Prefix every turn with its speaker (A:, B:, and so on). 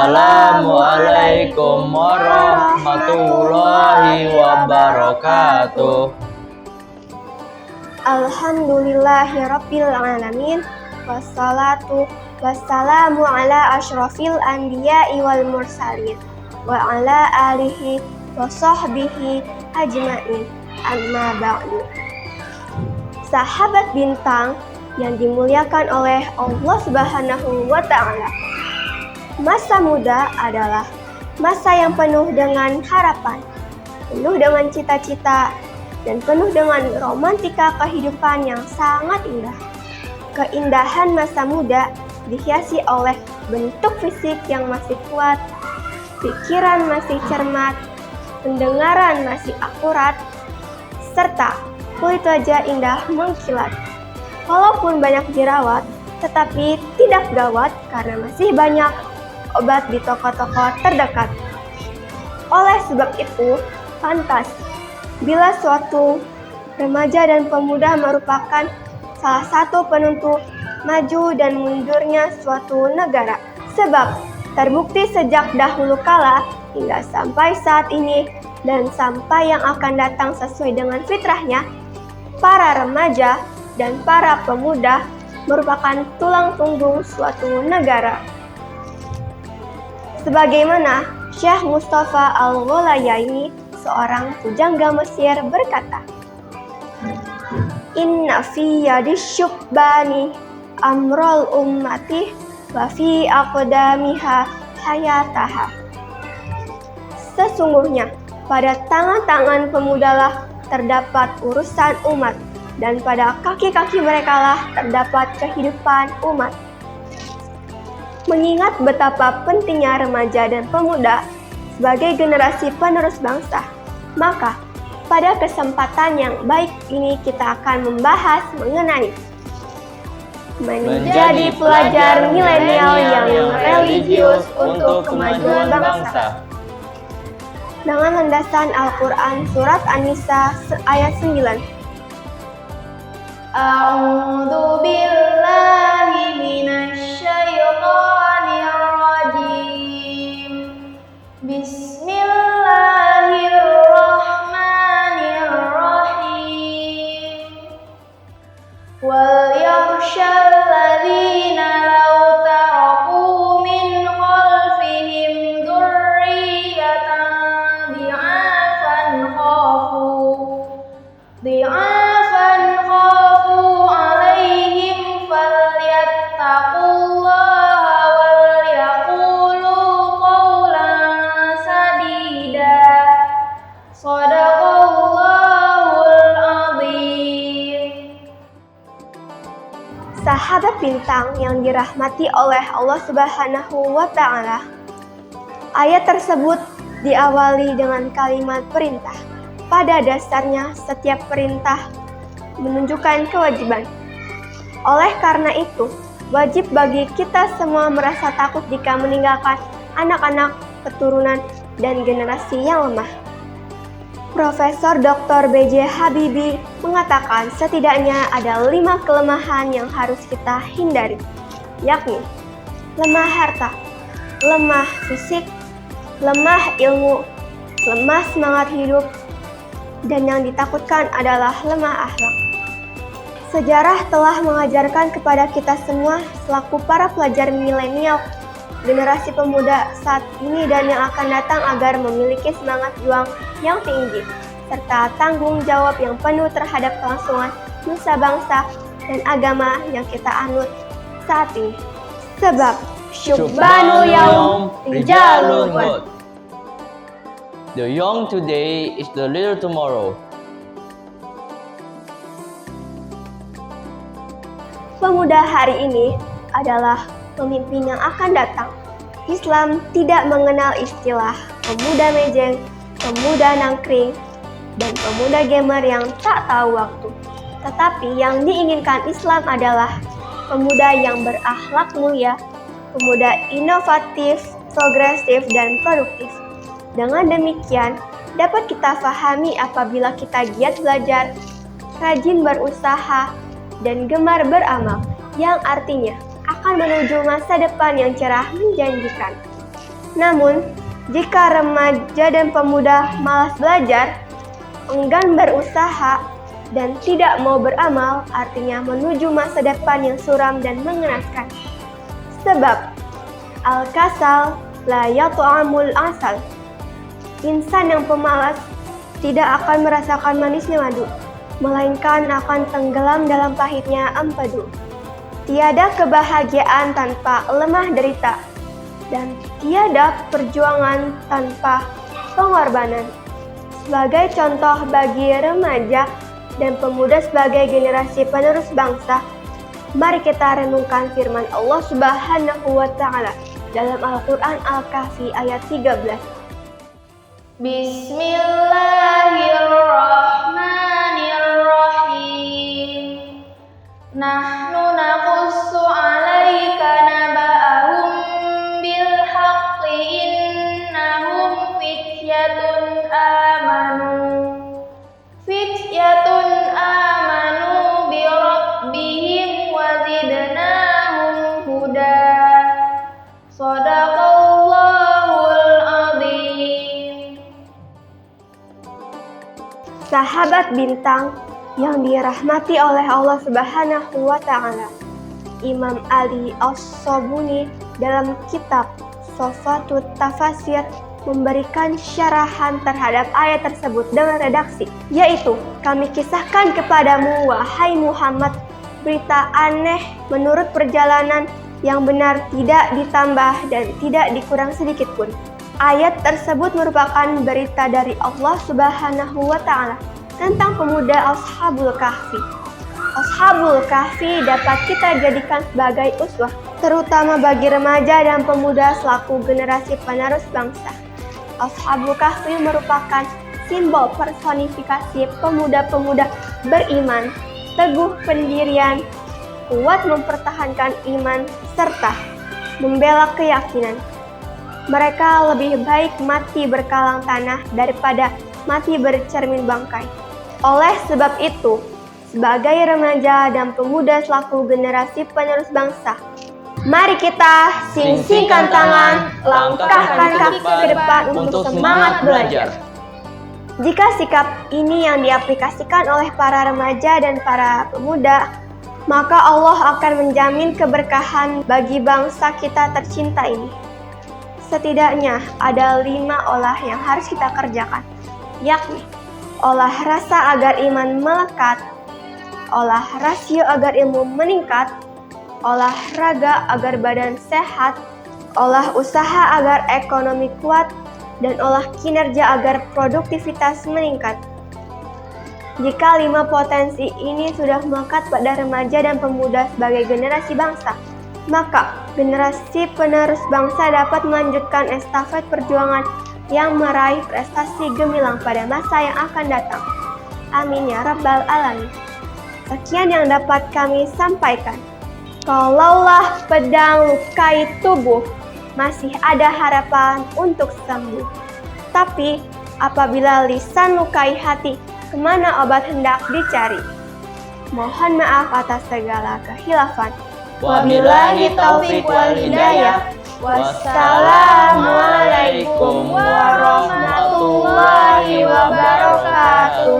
A: Assalamualaikum warahmatullahi wabarakatuh.
B: Alhamdulillahirabbil alamin. Wassalatu wassalamu ala asyrafil anbiya'i wal mursalin wa ala alihi wa sahbihi ajma'in. Amma ba'du. Sahabat bintang yang dimuliakan oleh Allah Subhanahu wa ta'ala. Masa muda adalah masa yang penuh dengan harapan, penuh dengan cita-cita, dan penuh dengan romantika kehidupan yang sangat indah. Keindahan masa muda dihiasi oleh bentuk fisik yang masih kuat, pikiran masih cermat, pendengaran masih akurat, serta kulit wajah indah mengkilat. Walaupun banyak jerawat, tetapi tidak gawat karena masih banyak obat di toko-toko terdekat. Oleh sebab itu, pantas bila suatu remaja dan pemuda merupakan salah satu penentu maju dan mundurnya suatu negara. Sebab terbukti sejak dahulu kala hingga sampai saat ini dan sampai yang akan datang sesuai dengan fitrahnya, para remaja dan para pemuda merupakan tulang punggung suatu negara. Sebagaimana Syekh Mustafa Al-Ghulayaini, seorang pujangga Mesir, berkata, Inna fi yadis syubbani amrol ummati wa fi aqdamiha hayataha. Sesungguhnya pada tangan-tangan pemudalah terdapat urusan umat, dan pada kaki-kaki merekalah terdapat kehidupan umat. Mengingat betapa pentingnya remaja dan pemuda sebagai generasi penerus bangsa, maka pada kesempatan yang baik ini kita akan membahas mengenai menjadi pelajar milenial yang religius untuk kemajuan bangsa. Dengan landasan Al-Quran Surat An-Nisa ayat 9. A'udzu billahi minasy syaithanir rajim. Bismillahirrahmanirrahim. Wal yakhshal ladzina law taraku min khalfihim dzurriyyatan dhi'afan khafu alaihim falyattaqullaha wal yaqulu qawlan sadida. Shadaqallahul azim. Sahabat bintang yang dirahmati oleh Allah Subhanahu wa ta'ala, ayat tersebut diawali dengan kalimat perintah. Pada dasarnya, setiap perintah menunjukkan kewajiban. Oleh karena itu, wajib bagi kita semua merasa takut jika meninggalkan anak-anak, keturunan, dan generasi yang lemah. Profesor Dr. B.J. Habibie mengatakan setidaknya ada 5 kelemahan yang harus kita hindari, yakni lemah harta, lemah fisik, lemah ilmu, lemah semangat hidup, dan yang ditakutkan adalah lemah akhlak. Sejarah telah mengajarkan kepada kita semua selaku para pelajar milenial, generasi pemuda saat ini dan yang akan datang agar memiliki semangat juang yang tinggi, serta tanggung jawab yang penuh terhadap kelangsungan nusa bangsa dan agama yang kita anut saat ini. Sebab syubbanul yaum rijalul ghad.
A: The young today is the leader tomorrow.
B: Pemuda hari ini adalah pemimpin yang akan datang. Islam tidak mengenal istilah pemuda mejeng, pemuda nangkring, dan pemuda gamer yang tak tahu waktu. Tetapi yang diinginkan Islam adalah pemuda yang berakhlak mulia, pemuda inovatif, progresif, dan produktif. Dengan demikian, dapat kita pahami apabila kita giat belajar, rajin berusaha, dan gemar beramal, yang artinya akan menuju masa depan yang cerah menjanjikan. Namun, jika remaja dan pemuda malas belajar, enggan berusaha, dan tidak mau beramal, artinya menuju masa depan yang suram dan mengenaskan. Sebab, al-kasal la yat'amul asal. Insan yang pemalas tidak akan merasakan manisnya madu, melainkan akan tenggelam dalam pahitnya empedu. Tiada kebahagiaan tanpa lemah derita, dan tiada perjuangan tanpa pengorbanan. Sebagai contoh bagi remaja dan pemuda sebagai generasi penerus bangsa, mari kita renungkan firman Allah Subhanahu wa Ta'ala dalam Al-Quran Al-Kahfi ayat 13.
C: Bismillahirrahmanirrahim. Nahnu naqussu 'alaika naba'ahum bil haqqi innahum fityatun amanu bi rabbihim wa zidnahum huda. Shadaqallahul azim.
B: Sahabat bintang yang dirahmati oleh Allah Subhanahu wa Ta'ala, Imam Ali As-Sabuni dalam kitab Sofatut Tafasir memberikan syarahan terhadap ayat tersebut dengan redaksi, yaitu, kami kisahkan kepadamu wahai Muhammad berita aneh menurut perjalanan yang benar tidak ditambah dan tidak dikurang sedikit pun. Ayat tersebut merupakan berita dari Allah Subhanahu wa Ta'ala tentang pemuda Ashabul Kahfi. Ashabul Kahfi dapat kita jadikan sebagai uswah, terutama bagi remaja dan pemuda selaku generasi penerus bangsa. Ashabul Kahfi merupakan simbol personifikasi pemuda-pemuda beriman, teguh pendirian, kuat mempertahankan iman, serta membela keyakinan. Mereka lebih baik mati berkalang tanah daripada mati bercermin bangkai. Oleh sebab itu, sebagai remaja dan pemuda selaku generasi penerus bangsa, mari kita sing-singkan tangan, langkahkan kaki ke depan untuk semangat belajar. Jika sikap ini yang diaplikasikan oleh para remaja dan para pemuda, maka Allah akan menjamin keberkahan bagi bangsa kita tercinta ini. Setidaknya ada 5 olah yang harus kita kerjakan, yakni olah rasa agar iman melekat, olah rasio agar ilmu meningkat, olahraga agar badan sehat, olah usaha agar ekonomi kuat, dan olah kinerja agar produktivitas meningkat. Jika 5 potensi ini sudah melekat pada remaja dan pemuda sebagai generasi bangsa, maka generasi penerus bangsa dapat melanjutkan estafet perjuangan yang meraih prestasi gemilang pada masa yang akan datang. Amin ya Rabbal Alamin. Sekian yang dapat kami sampaikan. Kalaulah pedang lukai tubuh, masih ada harapan untuk sembuh. Tapi apabila lisan lukai hati, kemana obat hendak dicari? Mohon maaf atas segala kehilafan.
A: Wabillahi taufiq wal hidayah.
B: Wassalamualaikum warahmatullahi wabarakatuh.